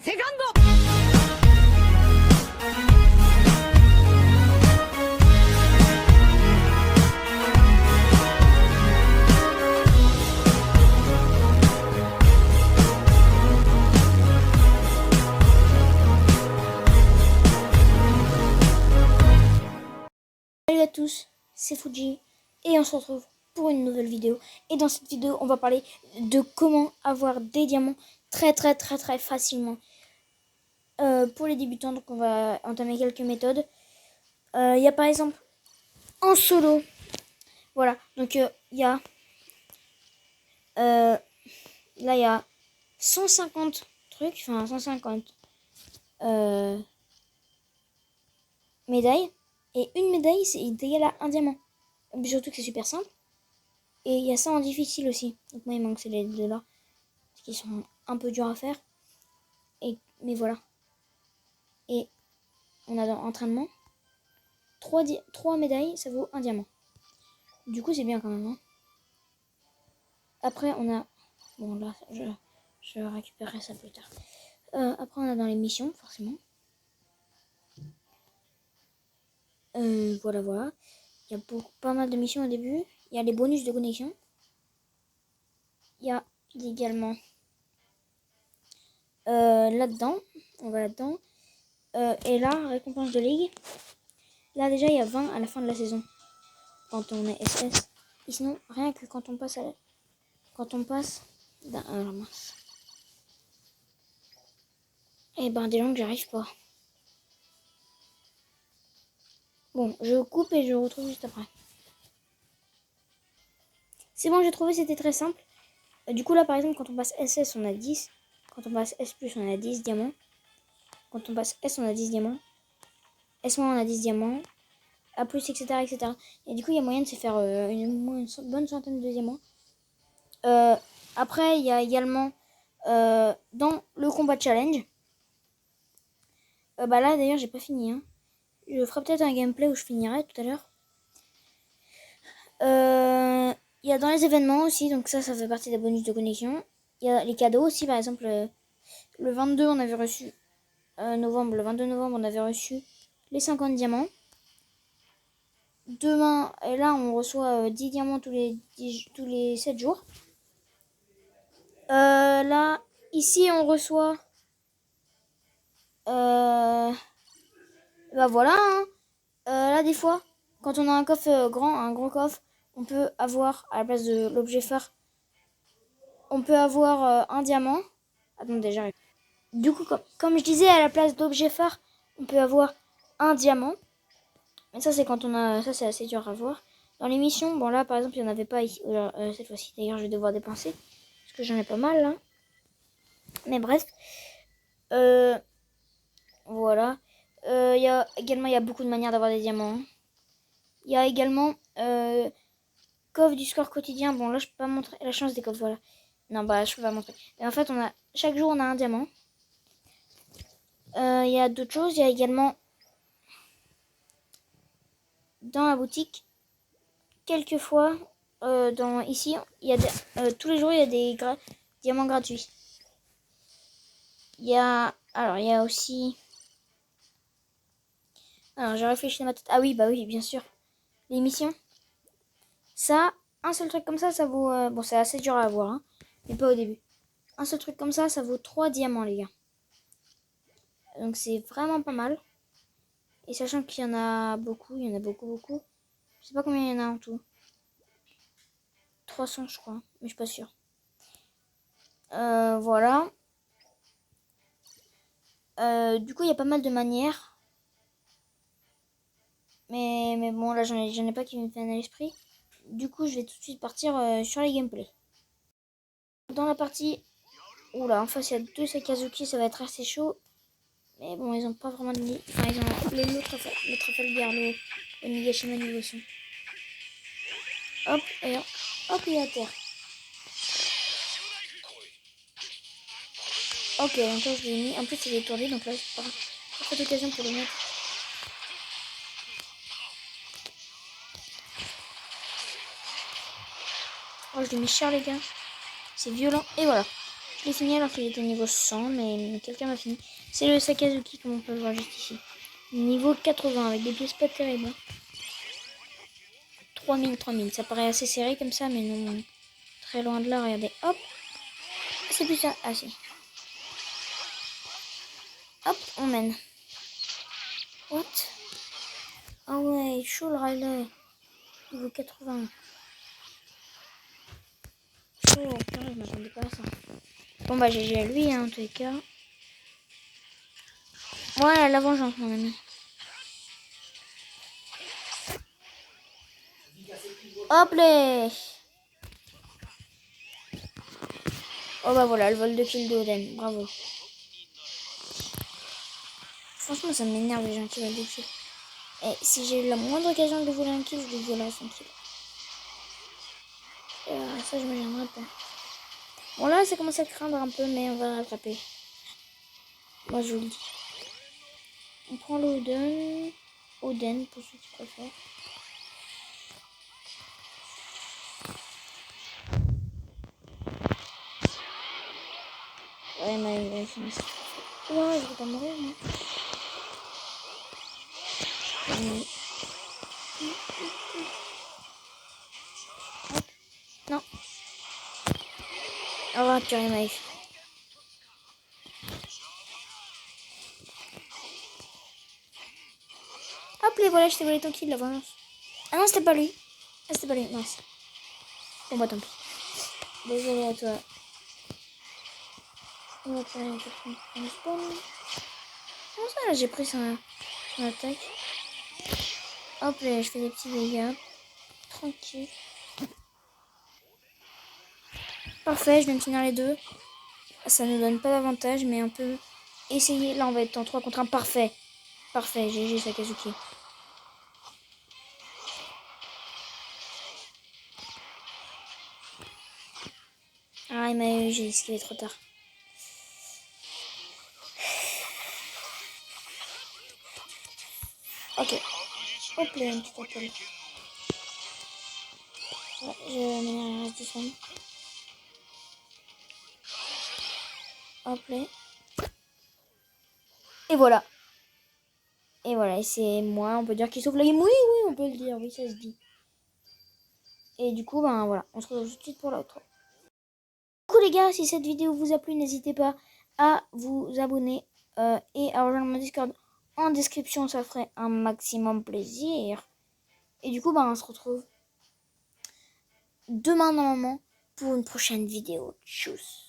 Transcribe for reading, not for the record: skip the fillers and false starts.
Salut à tous, c'est Fuji et on se retrouve pour une nouvelle vidéo. Et dans cette vidéo, on va parler de comment avoir des diamants très facilement. Pour les débutants, donc on va entamer quelques méthodes. Il y a par exemple en solo, voilà, donc il y a là il y a 150 trucs, enfin 150 médailles. Et une médaille, c'est égal à un diamant. Surtout que c'est super simple. Et il y a ça en difficile aussi. Donc moi, il manque ces deux-là. Parce qu'ils sont un peu durs à faire. Mais voilà. Et on a dans entraînement. 3 médailles, ça vaut un diamant. Du coup, c'est bien quand même. Hein. Après, on a... Bon, là, je récupérerai ça plus tard. Après, on a dans les missions, forcément. Voilà. Il y a pas mal de missions au début. Il y a les bonus de connexion. Il y a également... là-dedans. On va là-dedans. Et là, récompense de ligue. Là, déjà, il y a 20 à la fin de la saison. Quand on est SS. Et sinon, rien que quand on passe alors mince. Eh ben, des gens que j'arrive pas. Bon, je coupe et je retrouve juste après. C'est bon, j'ai trouvé, c'était très simple. Du coup, là, par exemple, quand on passe SS, on a 10. Quand on passe S+, on a 10 diamants. Quand on passe S, on a 10 diamants. S-, on a 10 diamants. A+, etc. Et du coup, il y a moyen de se faire une bonne centaine de diamants. Après, il y a également dans le combat challenge. Bah là, d'ailleurs, j'ai pas fini. Hein. Je ferai peut-être un gameplay où je finirai tout à l'heure. Il y a dans les événements aussi, donc ça fait partie des bonus de connexion. Il y a les cadeaux aussi, par exemple, le 22, on avait reçu le 22 novembre, on avait reçu les 50 diamants. Demain, et là, on reçoit 10 diamants tous les 7 jours. Là, ici, on reçoit... bah voilà, hein. Là, des fois, quand on a un coffre un gros coffre, on peut avoir, à la place de l'objet phare, on peut avoir un diamant. Attendez, j'arrive. Du coup, comme je disais, à la place d'objet phare, on peut avoir un diamant. Mais ça, c'est quand on a... Ça, c'est assez dur à voir. Dans les missions, bon là, par exemple, il n'y en avait pas ici, cette fois-ci. D'ailleurs, je vais devoir dépenser. Parce que j'en ai pas mal, là. Mais bref. Voilà. Il y a beaucoup de manières d'avoir des diamants. Il y a également coffre du score quotidien. Bon, là, je peux pas montrer la chance des coffres, voilà. Non, bah, je peux pas montrer. Et en fait, chaque jour, on a un diamant. Il y a d'autres choses. Il y a également dans la boutique, quelquefois, ici, il y a tous les jours, il y a des diamants gratuits. Il y a aussi... Alors, j'ai réfléchi dans ma tête. Ah oui, bah oui, bien sûr. Les missions. Ça, un seul truc comme ça vaut... bon, c'est assez dur à avoir, hein, mais pas au début. Un seul truc comme ça vaut 3 diamants, les gars. Donc, c'est vraiment pas mal. Et sachant qu'il y en a beaucoup, beaucoup. Je sais pas combien il y en a en tout. 300, je crois, mais je suis pas sûre. Voilà. Du coup, il y a pas mal de manières. Mais bon, là, j'en ai pas qui me viennent à l'esprit. Du coup, je vais tout de suite partir sur les gameplays. Dans la partie... Oula, en face, il y a 2 Sakazuki, ça va être assez chaud. Mais bon, ils ont pas vraiment de... Enfin, ils ont le Trafalgar, le Nigashima niveau 100. Hop, et hop, il est à terre. Ok, donc là, je l'ai mis. En plus, il est tourné, donc là, c'est parfaite occasion pour le mettre. Oh, je l'ai mis cher, les gars. C'est violent. Et voilà. Je l'ai fini alors qu'il était niveau 100, mais quelqu'un m'a fini. C'est le Sakazuki, comme on peut le voir juste ici. Niveau 80, avec des pièces pas terribles. 3000, ça paraît assez serré comme ça, mais non, très loin de là, regardez. Hop, c'est plus ça, ah si. Hop, on mène. What? Ah ouais, chaud le Riley. Niveau 80. Chaud, purée, je m'attendais pas à ça. Bon bah GG à lui, hein, en tous les cas. Ouais, la vengeance, mon ami. Hop là. Oh bah voilà, le vol de kill de Oden, bravo. Franchement, ça m'énerve les gens qui volent des kills. Et si j'ai eu la moindre occasion de voler un kill, je lui volerai son kill. Ça, je me gênerai pas. Bon là, ça commence à craindre un peu, mais on va rattraper. Moi, je vous le dis. On prend le Oden pour ceux qui préfèrent. Ouais, mais ouais, je vais pas mourir, moi. Non. Au revoir, Thierry Maïf. Hop, les voilà, je t'ai volé ton kill, la vengeance. Ah non, c'était pas lui. Ah, c'était pas lui, mince. Bon, bah tant pis. Désolé à toi. On va faire une spawn. Comment ça, là, j'ai pris son attaque. Hop, là, je fais des petits dégâts. Tranquille. Parfait, je viens de finir les deux. Ça ne donne pas d'avantage, mais on peut essayer. Là, on va être en 3 contre 1. Parfait. Parfait, GG Sakazuki. Ah, il m'a eu, j'ai esquivé trop tard. Ok. Hop là, un petit appel. Ouais, je m'énerve, reste 2 secondes. Hop là. Et voilà. Et voilà, et c'est moi, on peut dire qu'il sauve la game. Oui, oui, on peut le dire, oui, ça se dit. Et du coup, ben voilà, on se retrouve tout de suite pour l'autre. Du coup, les gars, si cette vidéo vous a plu, n'hésitez pas à vous abonner et à rejoindre mon Discord en description, ça ferait un maximum plaisir. Et du coup, ben, on se retrouve demain normalement pour une prochaine vidéo. Tchuss.